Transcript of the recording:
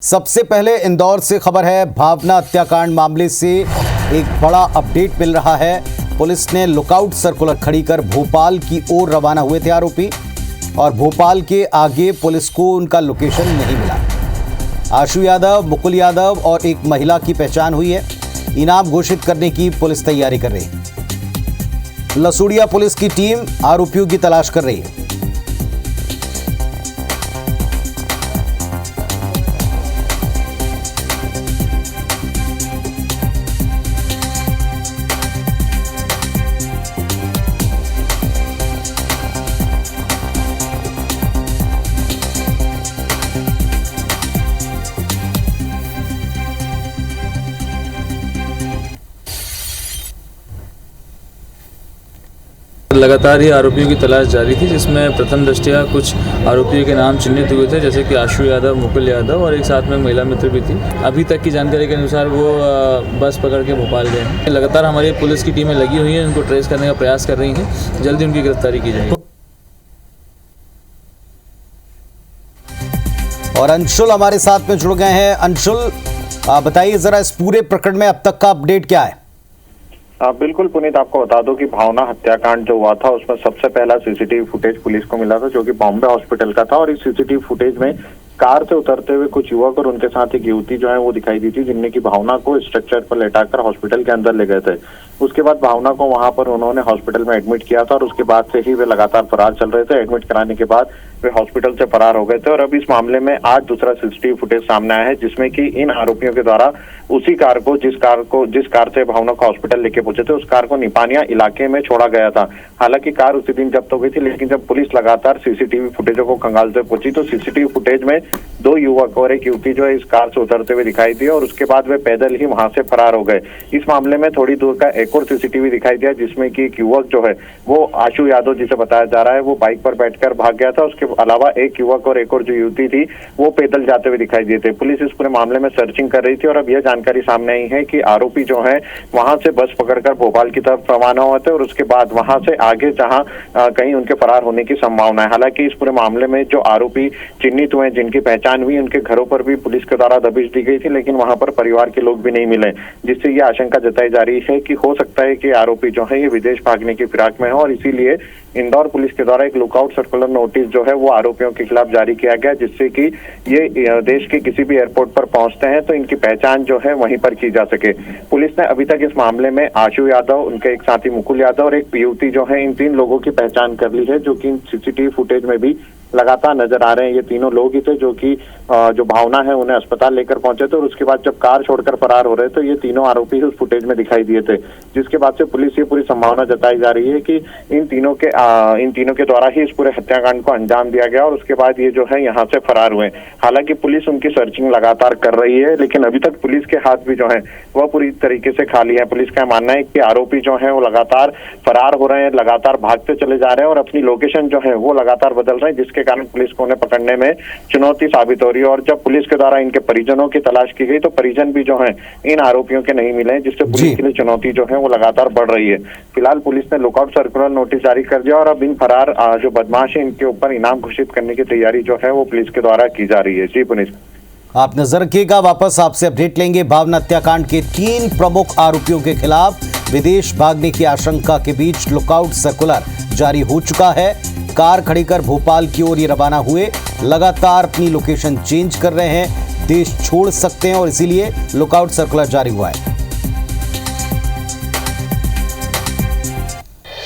सबसे पहले इंदौर से खबर है। भावना हत्याकांड मामले से एक बड़ा अपडेट मिल रहा है। पुलिस ने लुकआउट सर्कुलर खड़ी कर भोपाल की ओर रवाना हुए थे आरोपी, और भोपाल के आगे पुलिस को उनका लोकेशन नहीं मिला। आशु यादव, मुकुल यादव और एक महिला की पहचान हुई है। इनाम घोषित करने की पुलिस तैयारी कर रही है। लसूड़िया पुलिस की टीम आरोपियों की तलाश कर रही है। लगातार ही आरोपियों की तलाश जारी थी, जिसमें प्रथम दृष्टया कुछ आरोपियों के नाम चिन्हित हुए थे, जैसे कि आशु यादव, मुकुल यादव और एक साथ में महिला मित्र भी थी। अभी तक की जानकारी के अनुसार वो बस पकड़ के भोपाल गए हैं। लगातार हमारी पुलिस की टीमें लगी हुई हैं, उनको ट्रेस करने का प्रयास कर रही हैं। जल्दी उनकी गिरफ्तारी की जाएगी। और अंशुल हमारे साथ में जुड़ गए हैं। अंशुल, बताइए जरा इस पूरे प्रकरण में अब तक का अपडेट क्या है? बिल्कुल पुनीत, आपको बता दो कि भावना हत्याकांड जो हुआ था उसमें सबसे पहला सीसीटीवी फुटेज पुलिस को मिला था, जो कि बॉम्बे हॉस्पिटल का था। और इस सीसीटीवी फुटेज में कार से उतरते हुए कुछ युवक और उनके साथ एक युवती जो है वो दिखाई दी थी, जिनने की भावना को स्ट्रक्चर पर लेटाकर हॉस्पिटल के अंदर ले गए थे। उसके बाद भावना को वहां पर उन्होंने हॉस्पिटल में एडमिट किया था, और उसके बाद से ही वे लगातार फरार चल रहे थे। एडमिट कराने के बाद वे हॉस्पिटल से फरार हो गए थे। और अब इस मामले में आज दूसरा सीसीटीवी फुटेज सामने आया है, जिसमें कि इन आरोपियों के द्वारा उसी कार को जिस कार से भावना को हॉस्पिटल लेके पहुंचे थे, उस कार को निपानिया इलाके में छोड़ा गया था। हालांकि कार उसी दिन जब्त हो गई थी, लेकिन जब पुलिस लगातार सीसीटीवी फुटेजों को खंगालते पहुंची तो सीसीटीवी फुटेज में दो युवक और एक युवती जो है इस कार से उतरते हुए दिखाई दी, और उसके बाद वे पैदल ही वहां से फरार हो गए। इस मामले में थोड़ी दूर का एक और सीसीटीवी दिखाई दिया, जिसमें कि एक युवक जो है वो आशु यादव, जिसे बताया जा रहा है, वो बाइक पर बैठकर भाग गया था। उसके अलावा एक युवक और एक और जो युवती थी वो पैदल जाते हुए दिखाई दिए थे। पुलिस इस पूरे मामले में सर्चिंग कर रही थी, और अब यह जानकारी सामने आई है कि आरोपी जो है वहां से बस पकड़कर भोपाल की तरफ रवाना हुए थे, और उसके बाद वहां से आगे जहां कहीं उनके फरार होने की संभावना है। हालांकि इस पूरे मामले में जो आरोपी चिन्हित हुए, जिनकी पहचान हुई, उनके घरों पर भी पुलिस के द्वारा दबिश दी गई थी, लेकिन वहां पर परिवार के लोग भी नहीं मिले, जिससे ये आशंका जताई जा रही है कि हो सकता है कि आरोपी जो है ये विदेश भागने की फिराक में हो, और इसीलिए इंदौर पुलिस के द्वारा एक लुकआउट सर्कुलर नोटिस जो है वो आरोपियों के खिलाफ जारी किया गया, जिससे कि ये देश के किसी भी एयरपोर्ट पर पहुंचते हैं तो इनकी पहचान जो है वहीं पर की जा सके। पुलिस ने अभी तक इस मामले में आशु यादव, उनके एक साथी मुकुल यादव और एक युवती जो है, इन तीन लोगों की पहचान कर ली है, जो कि सीसीटीवी फुटेज में भी लगातार नजर आ रहे हैं। ये तीनों लोग ही थे जो कि जो भावना है उन्हें अस्पताल लेकर पहुंचे थे, और उसके बाद जब कार छोड़कर फरार हो रहे थे ये तीनों आरोपी उस फुटेज में दिखाई दिए थे, जिसके बाद से पुलिस ये पूरी संभावना जताई जा रही है कि इन तीनों के द्वारा ही इस पूरे हत्याकांड को अंजाम दिया गया, और उसके बाद ये जो है यहाँ से फरार हुए। हालांकि पुलिस उनकी सर्चिंग लगातार कर रही है, लेकिन अभी तक पुलिस के हाथ भी जो है वह पूरी तरीके से खाली है। पुलिस का मानना है कि आरोपी जो है वो लगातार फरार हो रहे हैं, लगातार भागते चले जा रहे हैं, और अपनी लोकेशन जो है वो लगातार बदल रहे हैं, जिसके कारण पुलिस को उन्हें पकड़ने में चुनौती साबित हो रही है। और जब पुलिस के द्वारा इनके परिजनों की तलाश की गई तो परिजन भी जो है इन आरोपियों के नहीं मिले, जिससे पुलिस के लिए चुनौती जो है वो लगातार बढ़ रही है। फिलहाल पुलिस ने लुकआउट सर्कुलर नोटिस जारी कर दिया, और अब इन फरार जो बदमाश है इनके ऊपर इनाम घोषित करने की तैयारी जो है वो पुलिस के द्वारा की जा रही है। जी पुनीत, आप नजर रखिएगा, वापस आपसे अपडेट लेंगे। भावना हत्याकांड के 3 प्रमुख आरोपियों के खिलाफ विदेश भागने की आशंका के बीच लुकआउट सर्कुलर जारी हो चुका है। कार खड़ी कर भोपाल की ओर ये रवाना हुए, लगातार अपनी लोकेशन चेंज कर रहे हैं, देश छोड़ सकते हैं, और इसीलिए लुकआउट सर्कुलर जारी हुआ है।